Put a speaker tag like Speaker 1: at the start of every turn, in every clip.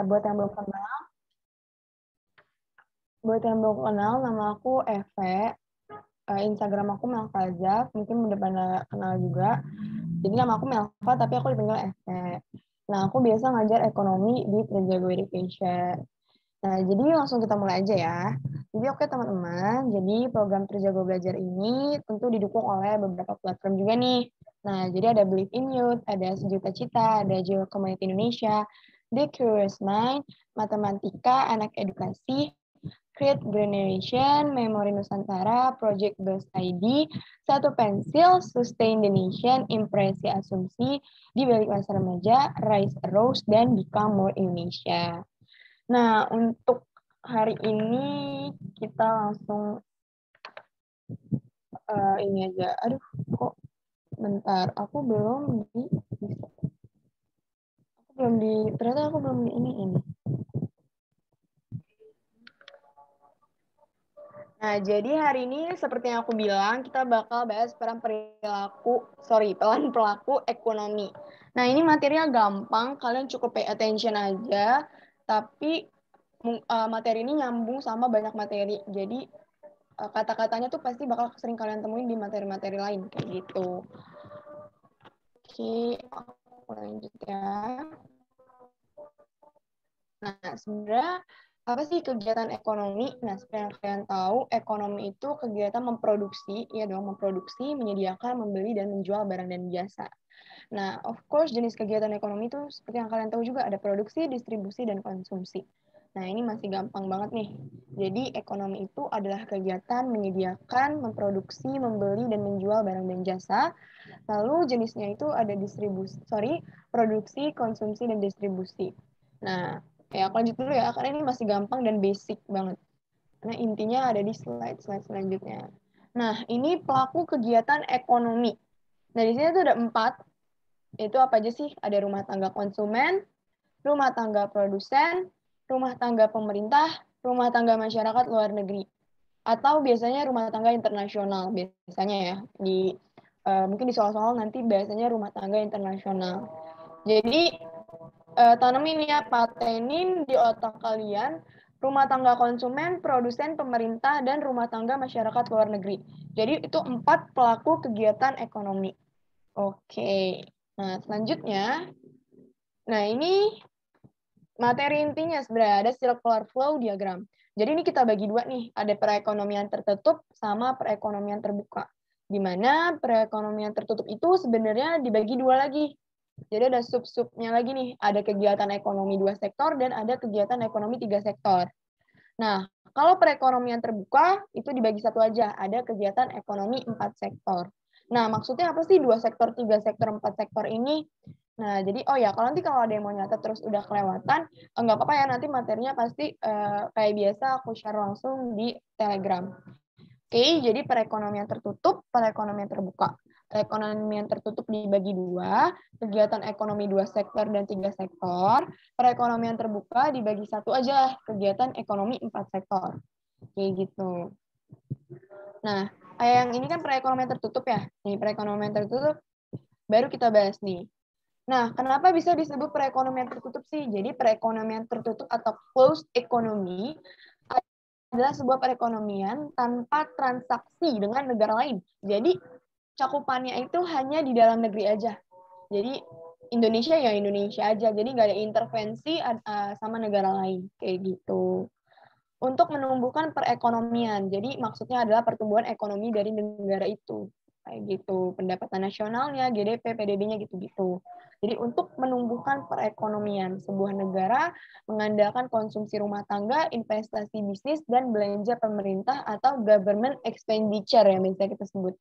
Speaker 1: Buat yang belum kenal, nama aku Eve. Instagram aku Melfaza, mungkin udah pada kenal juga. Jadi nama aku Melva, tapi aku dipanggil Eve. Nah, aku biasa ngajar ekonomi di Trijabo Education. Nah, jadi langsung kita mulai aja ya. Jadi oke teman-teman, jadi program Trijabo Belajar ini tentu didukung oleh beberapa platform juga nih. Nah, jadi ada Believe in Youth, ada Sejuta Cita, ada Jiwa Community Indonesia, The Curious Mind, Matematika, Anak Edukasi, Create Generation, Memori Nusantara, Project Best ID, Satu Pensil, Sustain the Nation, Impresi Asumsi, Di Balik Masa Remaja, Rise a Rose, dan Become More Indonesia. Nah, untuk hari ini kita langsung ini aja. Aduh, kok bentar. Aku belum ternyata aku belum di ini. Nah, jadi hari ini seperti yang aku bilang, kita bakal bahas peran pelaku ekonomi. Nah, ini materinya gampang, kalian cukup pay attention aja, tapi materi ini nyambung sama banyak materi. Jadi kata-katanya tuh pasti bakal sering kalian temuin di materi-materi lain kayak gitu. Oke, aku lanjut ya. Nah, sebenarnya apa sih kegiatan ekonomi? Nah, seperti yang kalian tahu, ekonomi itu kegiatan memproduksi, menyediakan, membeli, dan menjual barang dan jasa. Nah, of course, jenis kegiatan ekonomi itu seperti yang kalian tahu juga ada produksi, distribusi, dan konsumsi. Nah, ini masih gampang banget nih. Jadi, ekonomi itu adalah kegiatan menyediakan, memproduksi, membeli, dan menjual barang dan jasa. Lalu jenisnya itu ada produksi, konsumsi, dan distribusi. Nah, ya aku lanjut dulu ya, karena ini masih gampang dan basic banget. Karena intinya ada di slide selanjutnya. Nah, ini pelaku kegiatan ekonomi. Nah, di sini tuh ada 4. Itu apa aja sih? Ada rumah tangga konsumen, rumah tangga produsen, rumah tangga pemerintah, rumah tangga masyarakat luar negeri. Atau biasanya rumah tangga internasional, biasanya ya. Mungkin di soal-soal nanti biasanya rumah tangga internasional. Jadi, tanamin ya, patenin di otak kalian rumah tangga konsumen, produsen, pemerintah, dan rumah tangga masyarakat luar negeri. Jadi itu 4 pelaku kegiatan ekonomi. Oke, nah selanjutnya, nah ini materi intinya sebenarnya ada circular flow diagram. Jadi ini kita bagi 2 nih, ada perekonomian tertutup sama perekonomian terbuka. Di mana perekonomian tertutup itu sebenarnya dibagi 2 lagi. Jadi ada sub-subnya lagi nih, ada kegiatan ekonomi 2 sektor dan ada kegiatan ekonomi 3 sektor. Nah, kalau perekonomian terbuka itu dibagi 1 aja, ada kegiatan ekonomi 4 sektor. Nah, maksudnya apa sih 2 sektor, 3 sektor, 4 sektor ini? Nah, jadi kalau ada yang mau nyatet terus udah kelewatan, nggak apa-apa ya, nanti materinya pasti kayak biasa aku share langsung di Telegram. Oke, jadi perekonomian tertutup, perekonomian terbuka. Perekonomian tertutup dibagi 2, kegiatan ekonomi 2 sektor dan 3 sektor. Perekonomian terbuka dibagi 1 aja, kegiatan ekonomi 4 sektor. Kayak gitu. Nah, yang ini kan perekonomian tertutup ya. Nih, perekonomian tertutup baru kita bahas nih. Nah, kenapa bisa disebut perekonomian tertutup sih? Jadi perekonomian tertutup atau closed economy adalah sebuah perekonomian tanpa transaksi dengan negara lain. Jadi cakupannya itu hanya di dalam negeri aja. Jadi Indonesia ya Indonesia aja. Jadi nggak ada intervensi sama negara lain kayak gitu. Untuk menumbuhkan perekonomian. Jadi maksudnya adalah pertumbuhan ekonomi dari negara itu. Kayak gitu. Pendapatan nasionalnya, GDP, PDB-nya gitu-gitu. Jadi untuk menumbuhkan perekonomian sebuah negara mengandalkan konsumsi rumah tangga, investasi bisnis, dan belanja pemerintah atau government expenditure yang biasa kita sebut.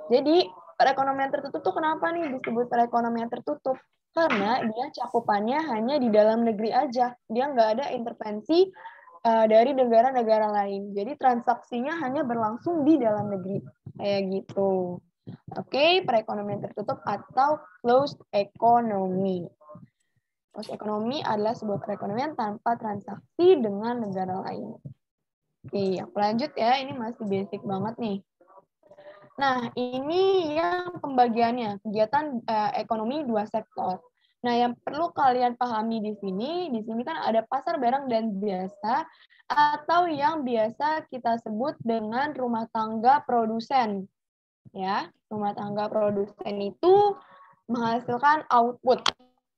Speaker 1: Jadi perekonomian tertutup tuh kenapa nih disebut perekonomian tertutup? Karena dia cakupannya hanya di dalam negeri aja. Dia nggak ada intervensi dari negara-negara lain. Jadi transaksinya hanya berlangsung di dalam negeri. Kayak gitu. Oke, perekonomian tertutup atau closed economy. Closed economy adalah sebuah perekonomian tanpa transaksi dengan negara lain. Oke, aku lanjut ya. Ini masih basic banget nih. Nah, ini yang pembagiannya, kegiatan ekonomi 2 sektor. Nah, yang perlu kalian pahami di sini kan ada pasar barang dan jasa atau yang biasa kita sebut dengan rumah tangga produsen. Ya, rumah tangga produsen itu menghasilkan output.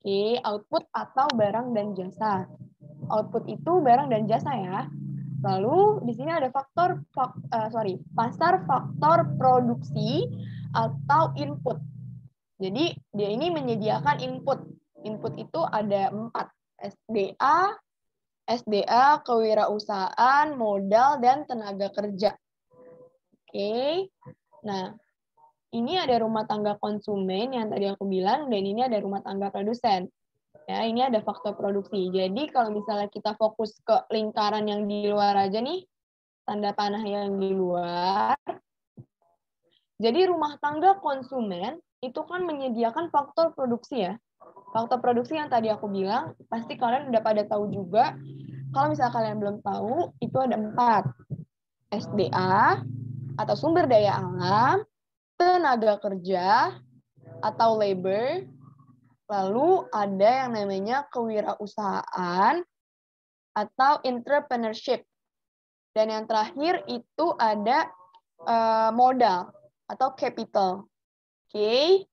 Speaker 1: Oke, output atau barang dan jasa. Output itu barang dan jasa ya. Lalu di sini ada pasar faktor produksi atau input. Jadi dia ini menyediakan input. Input itu ada 4, SDA, kewirausahaan, modal, dan tenaga kerja. Oke. Nah, ini ada rumah tangga konsumen yang tadi aku bilang, dan ini ada rumah tangga produsen. Ya, ini ada faktor produksi. Jadi kalau misalnya kita fokus ke lingkaran yang di luar aja nih, tanda panah yang di luar. Jadi rumah tangga konsumen itu kan menyediakan faktor produksi ya. Faktor produksi yang tadi aku bilang, pasti kalian udah pada tahu juga. Kalau misalnya kalian belum tahu, itu ada 4. SDA, atau sumber daya alam, tenaga kerja, atau labor, lalu ada yang namanya kewirausahaan, atau entrepreneurship. Dan yang terakhir itu ada modal, atau capital. Oke.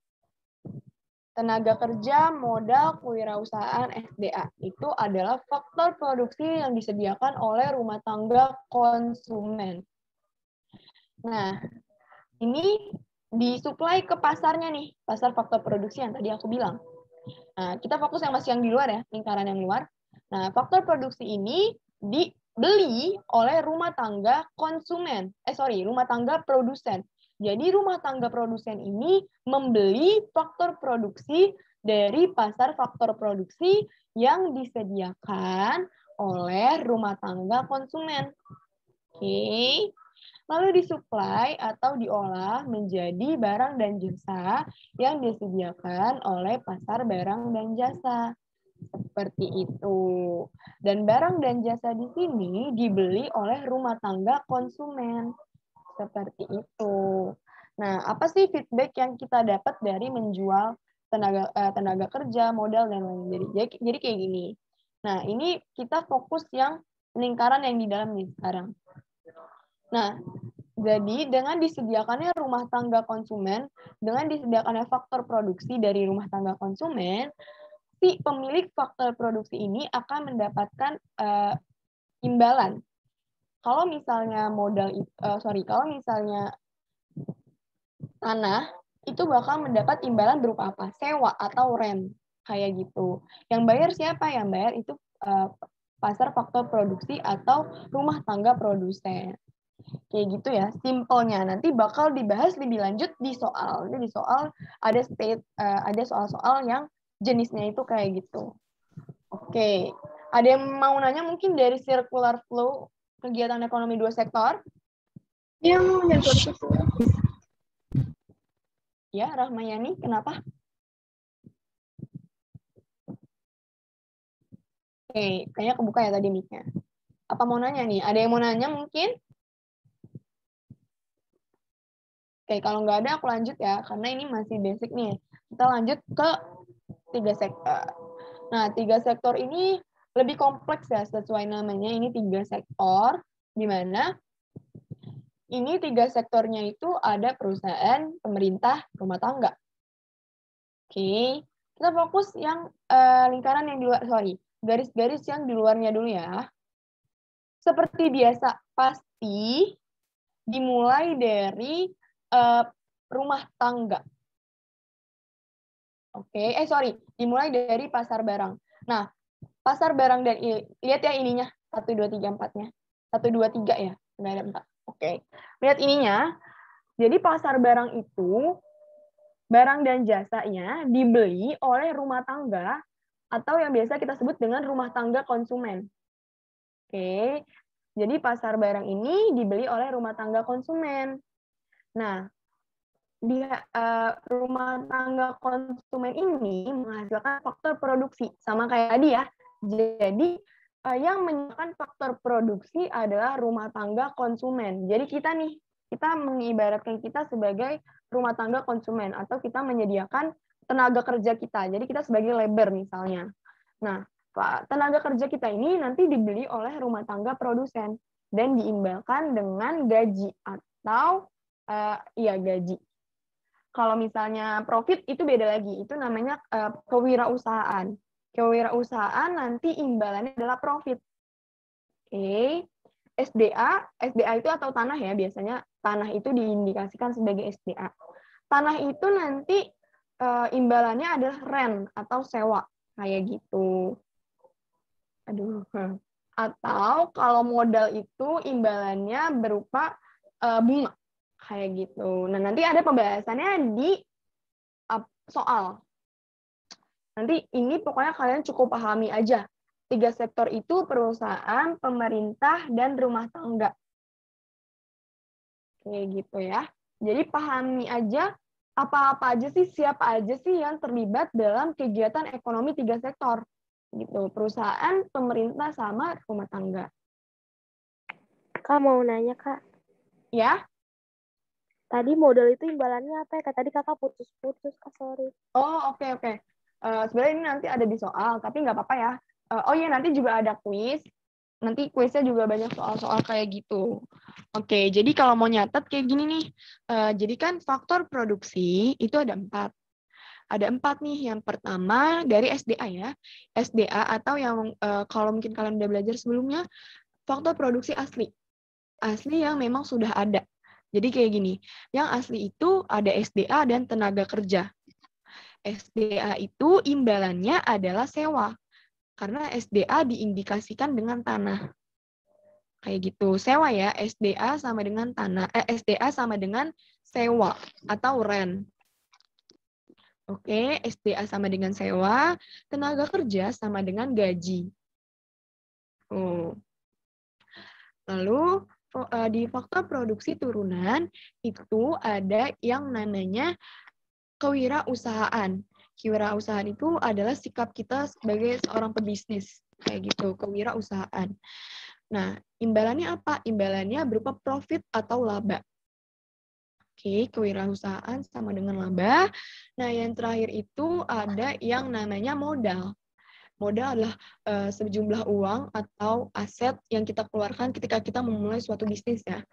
Speaker 1: Tenaga kerja, modal, kewirausahaan, SDA. Itu adalah faktor produksi yang disediakan oleh rumah tangga konsumen. Nah, ini disuplai ke pasarnya nih, pasar faktor produksi yang tadi aku bilang. Nah, kita fokus yang masih yang di luar ya, lingkaran yang luar. Nah, faktor produksi ini dibeli oleh rumah tangga konsumen. Rumah tangga produsen. Jadi rumah tangga produsen ini membeli faktor produksi dari pasar faktor produksi yang disediakan oleh rumah tangga konsumen. Oke. Lalu disuplai atau diolah menjadi barang dan jasa yang disediakan oleh pasar barang dan jasa. Seperti itu. Dan barang dan jasa di sini dibeli oleh rumah tangga konsumen. Seperti itu. Nah, apa sih feedback yang kita dapat dari menjual tenaga kerja, modal, dan lain-lain. Jadi kayak gini. Nah, ini kita fokus yang lingkaran yang di dalam nih sekarang. Nah, jadi dengan disediakannya rumah tangga konsumen, dengan disediakannya faktor produksi dari rumah tangga konsumen, si pemilik faktor produksi ini akan mendapatkan imbalan. Kalau misalnya kalau misalnya tanah itu bakal mendapat imbalan berupa apa? Sewa atau rent kayak gitu. Yang bayar siapa? Yang bayar itu pasar faktor produksi atau rumah tangga produsen. Kayak gitu ya, simpelnya. Nanti bakal dibahas lebih lanjut di soal. Jadi di soal ada soal-soal yang jenisnya itu kayak gitu. Oke. Ada yang mau nanya mungkin dari circular flow kegiatan ekonomi 2 sektor?
Speaker 2: Yang nyentuh itu.
Speaker 1: Ya, Rahmayani, kenapa? Oke, kayaknya kebuka ya tadi mic-nya. Apa mau nanya nih? Ada yang mau nanya mungkin? Oke, kalau nggak ada aku lanjut ya, karena ini masih basic nih. Kita lanjut ke 3 sektor. Nah, 3 sektor ini lebih kompleks ya, sesuai namanya. Ini 3 sektor, di mana ini 3 sektornya itu ada perusahaan, pemerintah, rumah tangga. Oke, kita fokus yang lingkaran yang di luar, garis-garis yang di luarnya dulu ya. Seperti biasa, pasti dimulai dari rumah tangga. Oke, dimulai dari pasar barang. Nah, pasar barang dan lihat ya ininya, 1, 2, 3, 4-nya. 1, 2, 3 ya, nggak ada 4. Oke, lihat ininya. Jadi pasar barang itu, barang dan jasanya dibeli oleh rumah tangga atau yang biasa kita sebut dengan rumah tangga konsumen. Oke, jadi pasar barang ini dibeli oleh rumah tangga konsumen. Nah, di rumah tangga konsumen ini menghasilkan faktor produksi sama kayak tadi ya. Jadi yang menyebabkan faktor produksi adalah rumah tangga konsumen. Jadi kita mengibaratkan kita sebagai rumah tangga konsumen atau kita menyediakan tenaga kerja kita. Jadi kita sebagai labor misalnya. Nah, tenaga kerja kita ini nanti dibeli oleh rumah tangga produsen dan diimbalkan dengan gaji atau gaji. Kalau misalnya profit itu beda lagi, itu namanya kewirausahaan. Kewirausahaan nanti imbalannya adalah profit. Oke. SDA itu atau tanah ya, biasanya tanah itu diindikasikan sebagai SDA. Tanah itu nanti imbalannya adalah rent atau sewa, kayak gitu. Aduh. Atau kalau modal itu imbalannya berupa bunga, kayak gitu. Nah, nanti ada pembahasannya di soal. Nanti ini pokoknya kalian cukup pahami aja. 3 sektor itu perusahaan, pemerintah, dan rumah tangga. Kayak gitu ya. Jadi pahami aja apa-apa aja sih, siapa aja sih yang terlibat dalam kegiatan ekonomi 3 sektor. Gitu, perusahaan, pemerintah, sama rumah tangga.
Speaker 2: Kak, mau nanya, Kak.
Speaker 1: Ya?
Speaker 2: Tadi modal itu imbalannya apa ya, Kak? Tadi Kakak putus-putus, Kak, sorry.
Speaker 1: Oh, oke. Sebenarnya ini nanti ada di soal, tapi nggak apa-apa ya. Oh iya, nanti juga ada kuis. Nanti kuisnya juga banyak soal-soal kayak gitu. Oke, jadi kalau mau nyatet kayak gini nih. Jadi kan faktor produksi itu ada 4. Ada 4 nih. Yang pertama dari SDA ya. SDA atau yang kalau mungkin kalian udah belajar sebelumnya, faktor produksi asli. Asli yang memang sudah ada. Jadi kayak gini, yang asli itu ada SDA dan tenaga kerja. SDA itu imbalannya adalah sewa. Karena SDA diindikasikan dengan tanah. Kayak gitu. Sewa ya, SDA sama dengan tanah. SDA sama dengan sewa atau rent. Oke, SDA sama dengan sewa, tenaga kerja sama dengan gaji. Lalu di faktor produksi turunan itu ada yang namanya kewirausahaan. Kewirausahaan itu adalah sikap kita sebagai seorang pebisnis, kayak gitu, kewirausahaan. Nah, imbalannya apa? Imbalannya berupa profit atau laba. Oke, kewirausahaan sama dengan laba. Nah, yang terakhir itu ada yang namanya modal. Modal adalah sejumlah uang atau aset yang kita keluarkan ketika kita memulai suatu bisnis ya.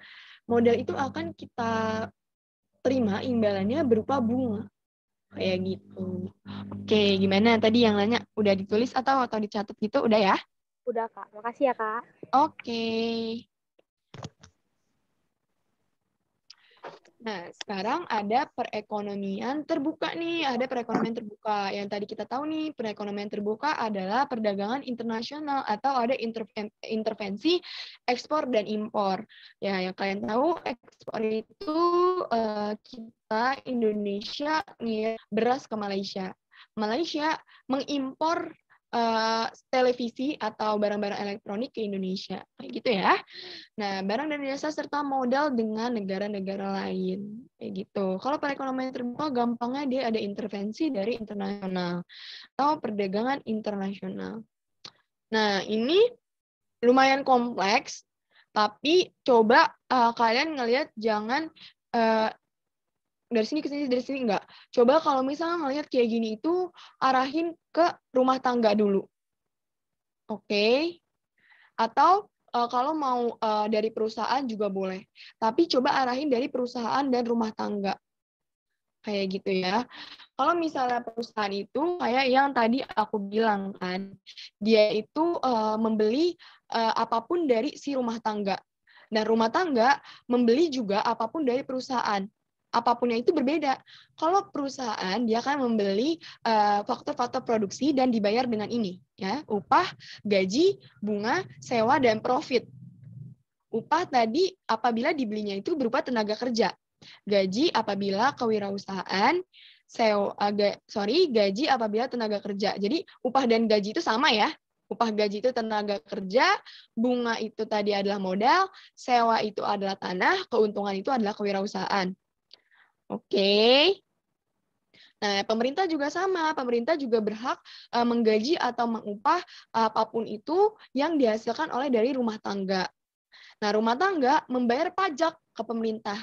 Speaker 1: Modal itu akan kita terima imbalannya berupa bunga. Kayak gitu. Oke, gimana tadi yang nanya? Udah ditulis atau dicatat gitu? Udah ya?
Speaker 2: Udah, Kak. Makasih ya, Kak.
Speaker 1: Oke. Nah, sekarang ada perekonomian terbuka nih. Ada perekonomian terbuka. Yang tadi kita tahu nih, perekonomian terbuka adalah perdagangan internasional atau ada intervensi ekspor dan impor. Ya, yang kalian tahu ekspor itu kita Indonesia ngirim beras ke Malaysia. Malaysia mengimpor televisi atau barang-barang elektronik ke Indonesia. Kayak gitu ya. Nah, barang dan jasa serta modal dengan negara-negara lain. Kayak gitu. Kalau perekonomian terbuka, gampangnya dia ada intervensi dari internasional atau perdagangan internasional. Nah, ini lumayan kompleks, tapi coba kalian ngelihat jangan dari sini ke sini, dari sini enggak. Coba kalau misalnya ngelihat kayak gini itu arahin ke rumah tangga dulu. Oke? Atau kalau mau dari perusahaan juga boleh. Tapi coba arahin dari perusahaan dan rumah tangga. Kayak gitu ya. Kalau misalnya perusahaan itu kayak yang tadi aku bilang kan, dia itu membeli apapun dari si rumah tangga. Dan rumah tangga membeli juga apapun dari perusahaan. Apapunnya itu berbeda. Kalau perusahaan dia akan membeli faktor-faktor produksi dan dibayar dengan ini, ya, upah, gaji, bunga, sewa, dan profit. Upah tadi apabila dibelinya itu berupa tenaga kerja. Gaji apabila kewirausahaan, gaji apabila tenaga kerja. Jadi upah dan gaji itu sama ya. Upah gaji itu tenaga kerja, bunga itu tadi adalah modal, sewa itu adalah tanah, keuntungan itu adalah kewirausahaan. Oke. Nah, pemerintah juga sama. Pemerintah juga berhak menggaji atau mengupah apapun itu yang dihasilkan oleh dari rumah tangga. Nah, rumah tangga membayar pajak ke pemerintah.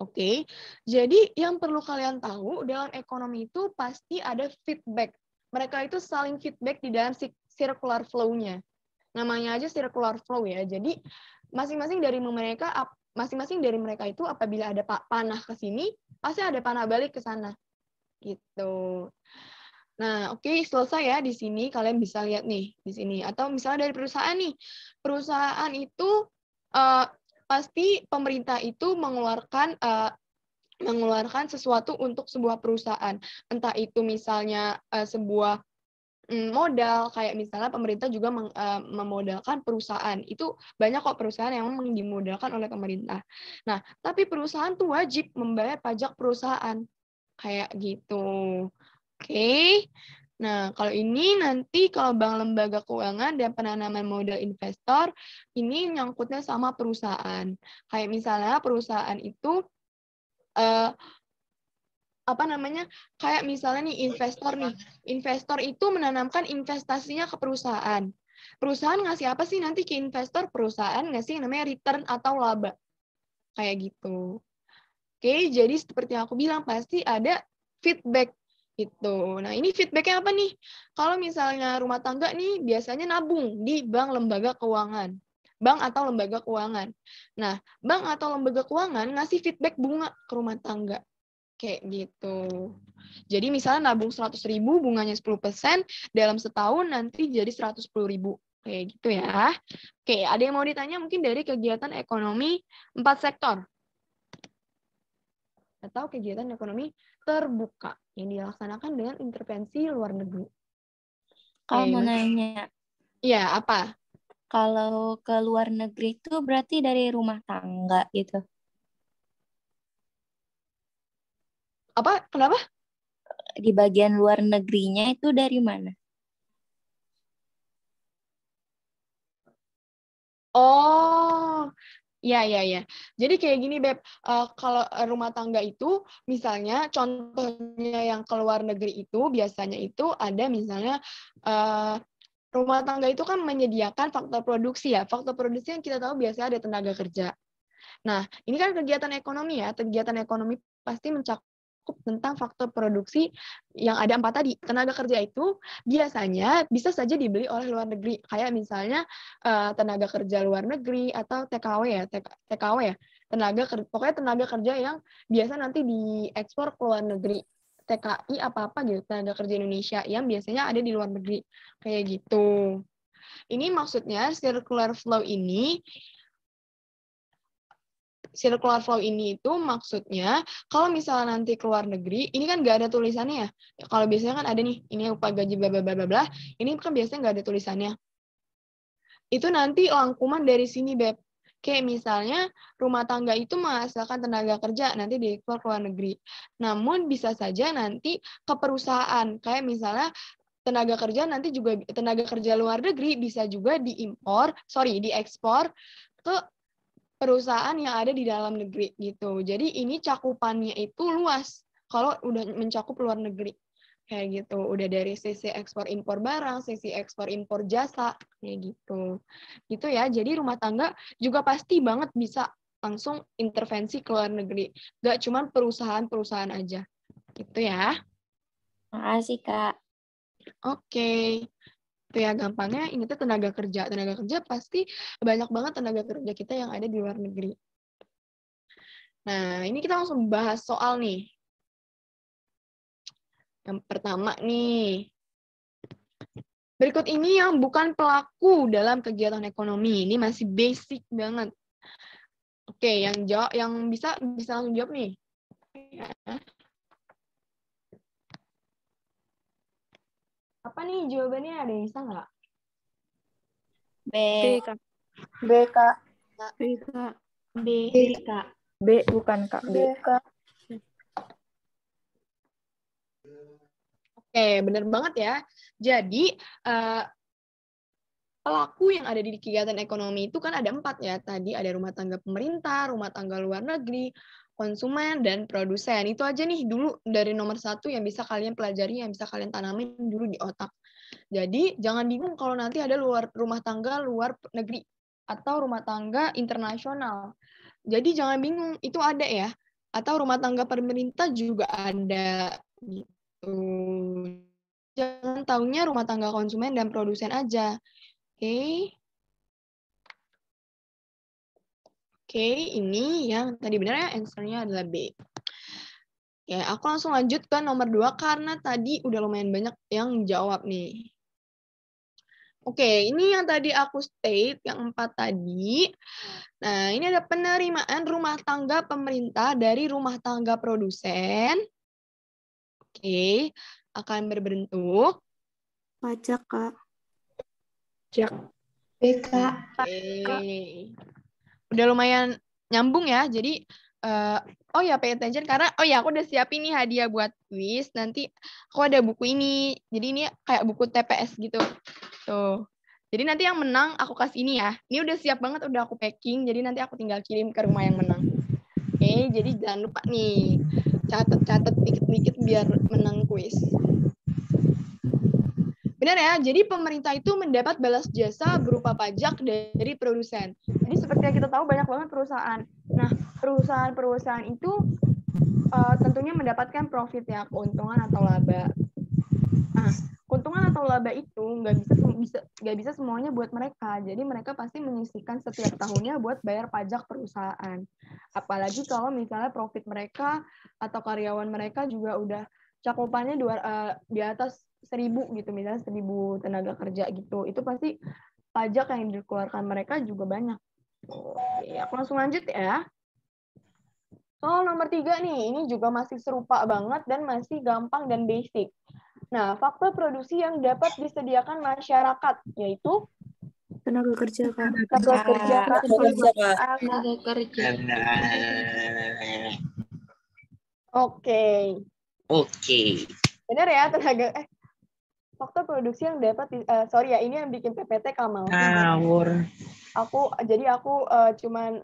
Speaker 1: Oke, jadi yang perlu kalian tahu dalam ekonomi itu pasti ada feedback. Mereka itu saling feedback di dalam circular flow-nya. Namanya aja circular flow ya. Jadi masing-masing dari mereka itu apabila ada panah ke sini, pasti ada panah balik ke sana. Gitu. Nah, oke, selesai ya di sini. Kalian bisa lihat nih di sini. Atau misalnya dari perusahaan nih. Perusahaan itu pasti pemerintah itu mengeluarkan sesuatu untuk sebuah perusahaan. Entah itu misalnya sebuah modal, kayak misalnya pemerintah juga memodalkan perusahaan. Itu banyak kok perusahaan yang memang dimodalkan oleh pemerintah. Nah, tapi perusahaan tuh wajib membayar pajak perusahaan. Kayak gitu. Oke. Nah, kalau ini nanti kalau bank lembaga keuangan dan penanaman modal investor, ini nyangkutnya sama perusahaan. Kayak misalnya perusahaan itu kayak misalnya nih investor itu menanamkan investasinya ke perusahaan. Perusahaan ngasih apa sih nanti ke investor? Perusahaan ngasih yang namanya return atau laba. Kayak gitu. Oke, jadi seperti yang aku bilang pasti ada feedback gitu. Nah, ini feedbacknya apa nih? Kalau misalnya rumah tangga nih biasanya nabung di bank lembaga keuangan. Bank atau lembaga keuangan. Nah, bank atau lembaga keuangan ngasih feedback bunga ke rumah tangga. Kayak gitu. Jadi misalnya nabung 100.000, bunganya 10%, dalam setahun nanti jadi 110.000. Kayak gitu ya. Oke, ada yang mau ditanya mungkin dari kegiatan ekonomi 4 sektor? Atau kegiatan ekonomi terbuka yang dilaksanakan dengan intervensi luar negeri.
Speaker 3: Kalau mau nanya.
Speaker 1: Iya, apa?
Speaker 3: Kalau ke luar negeri itu berarti dari rumah tangga gitu.
Speaker 1: Apa? Kenapa?
Speaker 3: Di bagian luar negerinya itu dari mana?
Speaker 1: Oh, ya. Jadi kayak gini, Beb. Kalau rumah tangga itu, misalnya contohnya yang ke luar negeri itu, biasanya itu ada misalnya rumah tangga itu kan menyediakan faktor produksi ya. Faktor produksi yang kita tahu biasanya ada tenaga kerja. Nah, ini kan kegiatan ekonomi ya. Kegiatan ekonomi pasti mencakup tentang faktor produksi yang ada 4 tadi. Tenaga kerja itu biasanya bisa saja dibeli oleh luar negeri. Kayak misalnya tenaga kerja luar negeri atau TKW ya. TKW ya. Pokoknya tenaga kerja yang biasa nanti diekspor ke luar negeri. TKI apa-apa gitu, tenaga kerja Indonesia yang biasanya ada di luar negeri. Kayak gitu. Ini maksudnya circular flow ini itu maksudnya kalau misalnya nanti keluar negeri, ini kan nggak ada tulisannya ya. Kalau biasanya kan ada nih, ini upah gaji bla bla bla bla. Ini kan biasanya nggak ada tulisannya. Itu nanti rangkuman dari sini, Beb. Kayak misalnya rumah tangga itu menghasilkan tenaga kerja nanti diekspor ke luar negeri. Namun bisa saja nanti ke perusahaan, kayak misalnya tenaga kerja luar negeri bisa juga diekspor ke perusahaan yang ada di dalam negeri gitu. Jadi ini cakupannya itu luas kalau udah mencakup luar negeri. Kayak gitu. Udah dari sisi ekspor impor barang, sisi ekspor impor jasa, kayak gitu. Gitu ya. Jadi rumah tangga juga pasti banget bisa langsung intervensi ke luar negeri. Gak cuma perusahaan-perusahaan aja. Gitu ya.
Speaker 3: Makasih, Kak.
Speaker 1: Oke. Itu ya gampangnya, ini tuh tenaga kerja. Tenaga kerja pasti banyak banget tenaga kerja kita yang ada di luar negeri. Nah, ini kita langsung bahas soal nih. Yang pertama nih. Berikut ini yang bukan pelaku dalam kegiatan ekonomi. Ini masih basic banget. Oke, yang bisa langsung jawab nih. Apa nih jawabannya? Ada yang bisa nggak?
Speaker 3: B.
Speaker 2: Kak.
Speaker 4: B, Kak.
Speaker 2: B, Kak.
Speaker 1: B, Kak.
Speaker 4: B, bukan Kak. B, Kak.
Speaker 1: Oke, bener banget ya. Jadi, pelaku yang ada di kegiatan ekonomi itu kan ada 4 ya. Tadi ada rumah tangga pemerintah, rumah tangga luar negeri, konsumen, dan produsen. Itu aja nih dulu dari nomor 1 yang bisa kalian pelajari, yang bisa kalian tanamin dulu di otak. Jadi jangan bingung kalau nanti ada rumah tangga luar negeri atau rumah tangga internasional. Jadi jangan bingung, itu ada ya. Atau rumah tangga pemerintah juga ada gitu. Jangan taunya rumah tangga konsumen dan produsen aja. Oke. Oke, ini yang tadi benar ya, answer-nya adalah B. Oke, aku langsung lanjut ke nomor 2 karena tadi udah lumayan banyak yang jawab nih. Oke, ini yang tadi aku state, yang 4 tadi. Nah, ini ada penerimaan rumah tangga pemerintah dari rumah tangga produsen. Oke, akan berbentuk
Speaker 5: Pajak, Kak.
Speaker 4: BK.
Speaker 1: Oke. Udah lumayan nyambung ya. Jadi oh ya pay attention karena aku udah siapin nih hadiah buat quiz. Nanti aku ada buku ini. Jadi ini kayak buku TPS gitu. Tuh. Jadi nanti yang menang aku kasih ini ya. Ini udah siap banget, udah aku packing. Jadi nanti aku tinggal kirim ke rumah yang menang. Oke, jadi jangan lupa nih. Catat dikit-dikit biar menang quiz. Benar ya, jadi pemerintah itu mendapat balas jasa berupa pajak dari produsen. Jadi seperti yang kita tahu banyak banget perusahaan. Nah, perusahaan-perusahaan itu tentunya mendapatkan profit ya, keuntungan atau laba. Nah, keuntungan atau laba itu nggak bisa semuanya buat mereka. Jadi mereka pasti menyisihkan setiap tahunnya buat bayar pajak perusahaan. Apalagi kalau misalnya profit mereka atau karyawan mereka juga udah cakupannya di atas 1.000 gitu, misalnya 1.000 tenaga kerja gitu. Itu pasti pajak yang dikeluarkan mereka juga banyak. Oke, aku langsung lanjut ya. Soal nomor 3 nih, ini juga masih serupa banget dan masih gampang dan basic. Nah, faktor produksi yang dapat disediakan masyarakat, yaitu
Speaker 5: Tenaga kerja, Kak.
Speaker 4: Tenaga kerja, Kak.
Speaker 3: Tenaga kerja.
Speaker 1: Oke. Benar ya, faktor produksi yang dapat sorry ya, ini yang bikin PPT Kamal.
Speaker 6: Ngawur.
Speaker 1: Aku cuman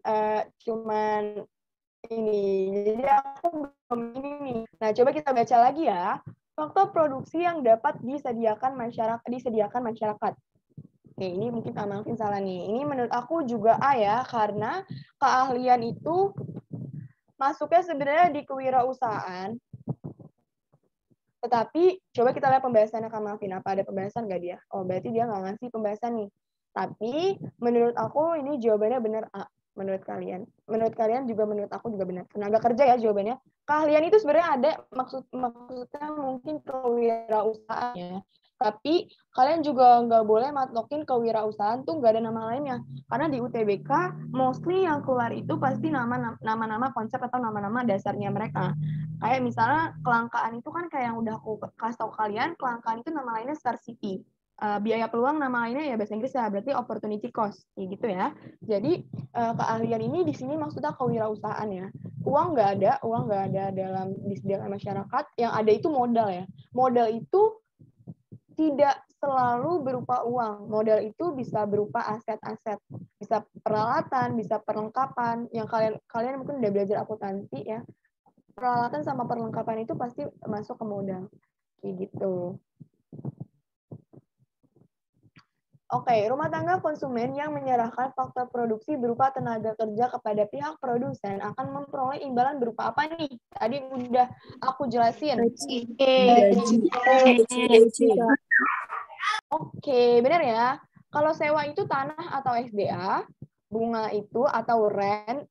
Speaker 1: ini. Jadi aku belum ini nih. Nah, coba kita baca lagi ya. Faktor produksi yang dapat disediakan masyarakat. Oke, ini mungkin Kak Malvin salah nih. Ini menurut aku juga A ya, karena keahlian itu masuknya sebenarnya di kewirausahaan. Tetapi coba kita lihat pembahasannya Kak Malvin. Apa ada pembahasan nggak dia? Oh, berarti dia nggak ngasih pembahasan nih. Tapi menurut aku ini jawabannya benar A. Menurut kalian juga menurut aku juga benar. Tenaga kerja ya jawabannya. Keahlian itu sebenarnya ada maksudnya mungkin kewirausahaan ya. Tapi kalian juga nggak boleh matokin kewirausahaan tuh nggak ada nama lainnya. Karena di UTBK mostly yang keluar itu pasti nama-nama konsep atau nama-nama dasarnya mereka. Kayak misalnya kelangkaan itu kan kayak yang udah aku kasih tahu kalian, kelangkaan itu nama lainnya scarcity. Biaya peluang nama lainnya ya bahasa Inggris ya, berarti opportunity cost, kayak gitu ya. Jadi keahlian ini di sini maksudnya kewirausahaan ya. Uang nggak ada dalam disediakan masyarakat, yang ada itu modal ya. Modal itu tidak selalu berupa uang. Modal itu bisa berupa aset-aset, bisa peralatan, bisa perlengkapan. Yang kalian mungkin udah belajar akuntansi ya. Peralatan sama perlengkapan itu pasti masuk ke modal, kayak gitu. Oke, rumah tangga konsumen yang menyerahkan faktor produksi berupa tenaga kerja kepada pihak produsen akan memperoleh imbalan berupa apa nih? Tadi udah aku jelasin. Oke, benar ya. Kalau sewa itu tanah atau SDA, bunga itu atau rent,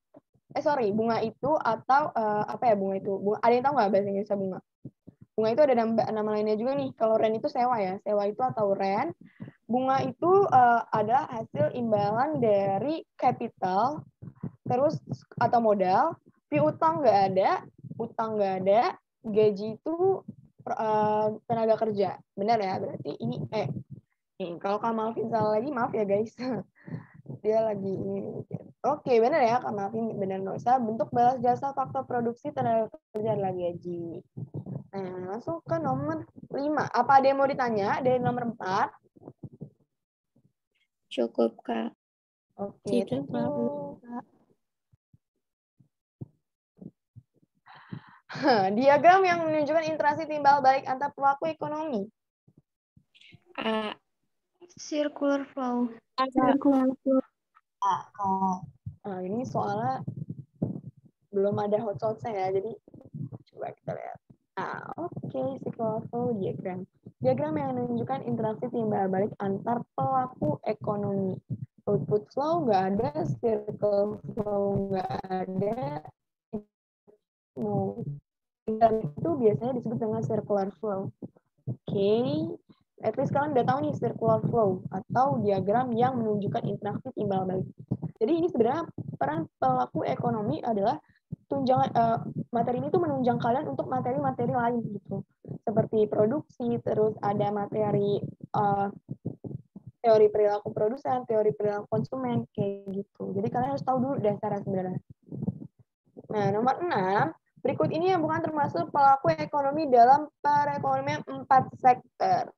Speaker 1: bunga itu atau apa ya bunga itu? Ada yang tahu nggak bahasa Inggrisnya bunga? Bunga itu ada nama lainnya juga nih. Kalau rent itu sewa ya. Sewa itu atau rent. Bunga itu adalah hasil imbalan dari capital, terus atau modal. Piutang nggak ada, utang nggak ada, gaji itu tenaga kerja. Benar ya? Berarti ini kalau Kak Malvin salah lagi, maaf ya guys. Dia lagi ini. Oke, benar ya Kak Malvin, benar Nosa. Bentuk balas jasa faktor produksi tenaga kerja adalah gaji. Nah, langsung ke nomor 5. Apa ada yang mau ditanya dari nomor 4?
Speaker 3: Cukup, Kak.
Speaker 1: Oke, diagram yang menunjukkan interaksi timbal balik antar pelaku ekonomi.
Speaker 3: Circular flow.
Speaker 1: Nah, ini soalnya belum ada hot source-nya ya, jadi coba kita lihat. Nah, oke, circular flow diagram. Diagram yang menunjukkan interaksi timbal balik antar pelaku ekonomi. Output flow nggak ada, circle flow nggak ada. No. Dan itu biasanya disebut dengan circular flow. Oke, at least kalian udah tahu nih circular flow atau diagram yang menunjukkan interaksi timbal balik. Jadi ini sebenarnya peran pelaku ekonomi adalah tunjangan materi ini tuh menunjang kalian untuk materi-materi lain gitu. Seperti produksi, terus ada materi teori perilaku produsen, teori perilaku konsumen kayak gitu. Jadi kalian harus tahu dulu dasarnya sebenarnya. Nah, nomor 6, berikut ini yang bukan termasuk pelaku ekonomi dalam perekonomian 4 sektor.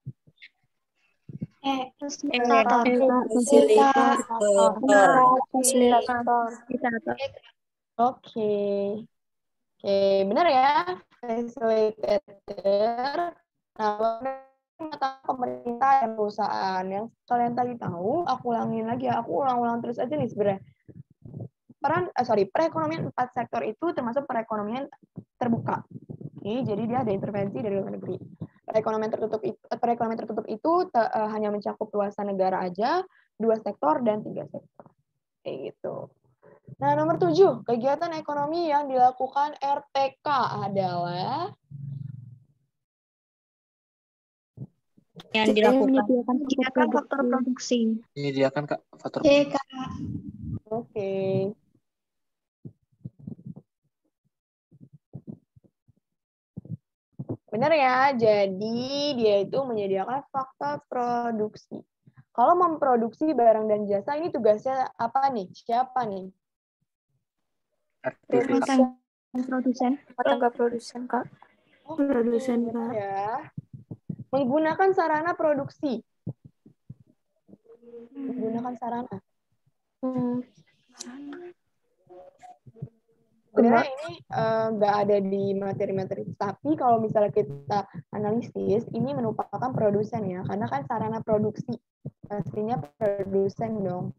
Speaker 1: Oke, benar ya, facilitator. Nah, pemerintah dan perusahaan yang kalian tadi tahu, aku ulangin lagi ya, aku ulang-ulang terus aja nih sebenarnya. Perekonomian 4 sektor itu termasuk perekonomian terbuka. Oke, jadi dia ada intervensi dari luar negeri. Perekonomian tertutup itu hanya mencakup luasan negara aja, 2 sektor dan 3 sektor. Kayak gitu. Nah, nomor 7, kegiatan ekonomi yang dilakukan RTK adalah
Speaker 3: yang dilakukan.
Speaker 5: Menyediakan faktor produksi.
Speaker 6: Menyediakan Kak faktor.
Speaker 1: Oke. Benar ya, jadi dia itu menyediakan faktor produksi. Kalau memproduksi barang dan jasa, ini tugasnya apa nih? Siapa nih?
Speaker 6: Aktivitas.
Speaker 4: Produsen. Tangga produsen, Kak.
Speaker 5: Produsen, Kak.
Speaker 1: Ya. Menggunakan sarana produksi. Menggunakan sarana. Sebenarnya ini nggak ada di materi-materi, tapi kalau misalnya kita analisis, ini merupakan produsen ya, karena kan sarana produksi, pastinya produsen dong.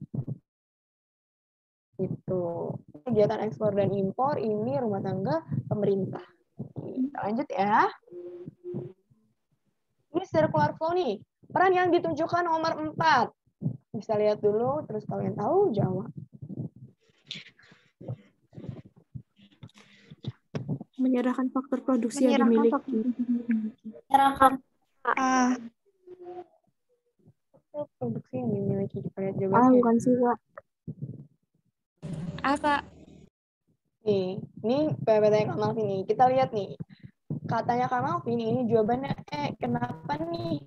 Speaker 1: Itu kegiatan ekspor dan impor ini rumah tangga pemerintah. Kita lanjut ya. Ini circular flow nih, peran yang ditunjukkan nomor 4. Bisa lihat dulu, terus kalian tahu jawab.
Speaker 5: Menyerahkan faktor produksi yang dimiliki.
Speaker 4: Menyerahkan.
Speaker 1: Produksi yang dimiliki, kita lihat jawabannya.
Speaker 5: Bukan sih, Kak.
Speaker 3: Kak.
Speaker 1: Nih, ini PPT Kak Malvin nih. Kita lihat nih. Katanya Kak Malvin ini jawabannya kenapa nih?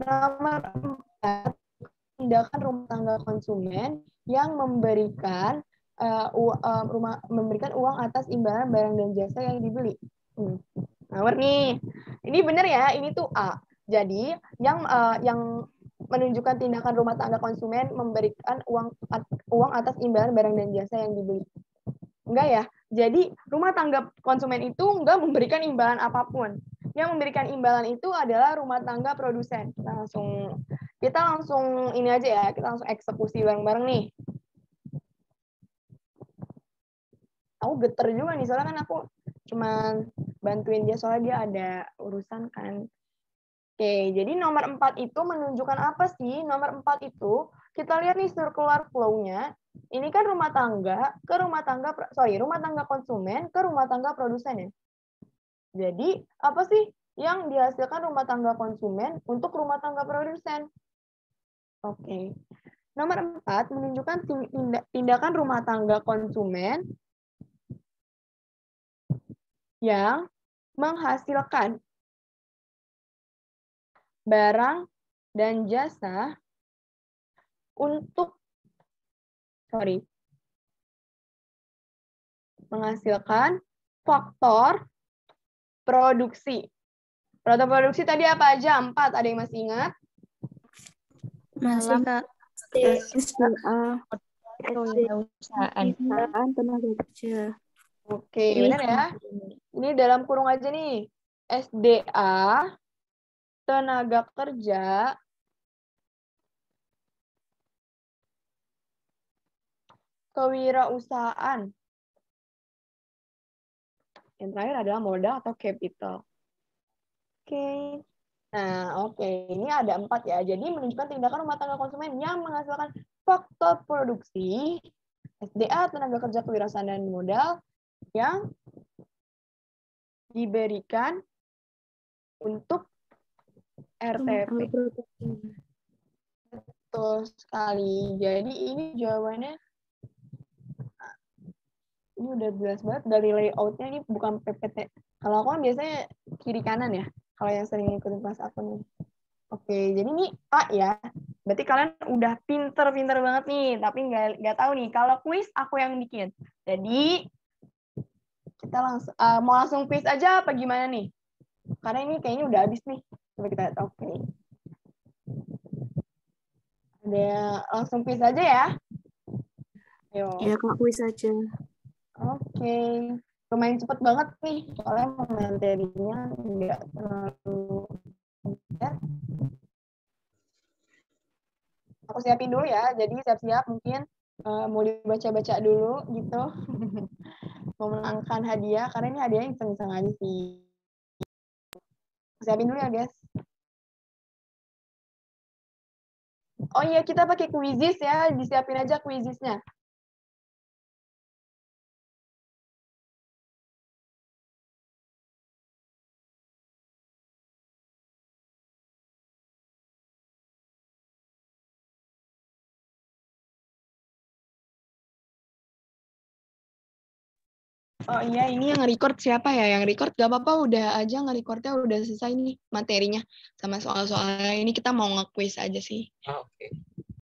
Speaker 1: Nomor 4, tindakan rumah tangga konsumen yang memberikan memberikan uang atas imbalan barang dan jasa yang dibeli. Ngawur nih. Ini benar ya, ini tuh A. Jadi yang menunjukkan tindakan rumah tangga konsumen memberikan uang atas imbalan barang dan jasa yang dibeli. Enggak ya. Jadi rumah tangga konsumen itu enggak memberikan imbalan apapun. Yang memberikan imbalan itu adalah rumah tangga produsen. Kita langsung ini aja ya, kita langsung eksekusi bareng-bareng nih. Aku geter juga nih, soalnya kan aku cuman bantuin dia, soalnya dia ada urusan kan. Oke, jadi nomor 4 itu menunjukkan apa sih? Nomor 4 itu, kita lihat nih circular flow-nya. Ini kan rumah tangga konsumen ke rumah tangga produsen ya. Jadi, apa sih yang dihasilkan rumah tangga konsumen untuk rumah tangga produsen? Oke. Nomor 4 menunjukkan tindakan rumah tangga konsumen yang menghasilkan barang dan jasa menghasilkan faktor produksi. Faktor produksi tadi apa aja? 4. Ada yang masih ingat?
Speaker 5: Masih, Kak. SDA, perusahaan, tenaga kerja.
Speaker 1: Oke, benar ya. Ini dalam kurung aja nih. SDA, tenaga kerja, kewirausahaan. Yang terakhir adalah modal atau capital. Oke. Nah, oke. Ini ada 4 ya. Jadi menunjukkan tindakan rumah tangga konsumen yang menghasilkan faktor produksi, SDA, tenaga kerja, kewirausahaan, dan modal yang diberikan untuk RTP. Betul sekali. Jadi ini jawabannya, ini udah jelas banget dari layoutnya, ini bukan PPT. Kalau aku kan biasanya kiri kanan ya, kalau yang sering ikutin kelas aku nih. Oke, jadi ini A ya. Berarti kalian udah pinter-pinter banget nih, tapi nggak tahu nih. Kalau kuis aku yang bikin. Jadi kita langsung mau langsung kuis aja apa gimana nih? Karena ini kayaknya udah habis nih. Coba kita lihat. Oke. Ada langsung kuis aja ya. Ayo.
Speaker 5: Ya, Kak, kuis aja.
Speaker 1: Oke. Lumayan cepet banget nih. Soalnya materinya nggak terlalu ya. Aku siapin dulu ya. Jadi siap-siap mungkin mau dibaca-baca dulu gitu. Memenangkan hadiah. Karena ini hadiahnya iseng-iseng aja sih. Siapin dulu ya, guys. Oh iya, kita pakai Quizizz ya. Disiapin aja Quizizz-nya. Oh iya, ini yang nge-record siapa ya? Yang record gak apa-apa, udah aja nge-recordnya udah selesai nih materinya. Sama soal-soalnya ini kita mau nge-quiz aja sih.
Speaker 6: Oke.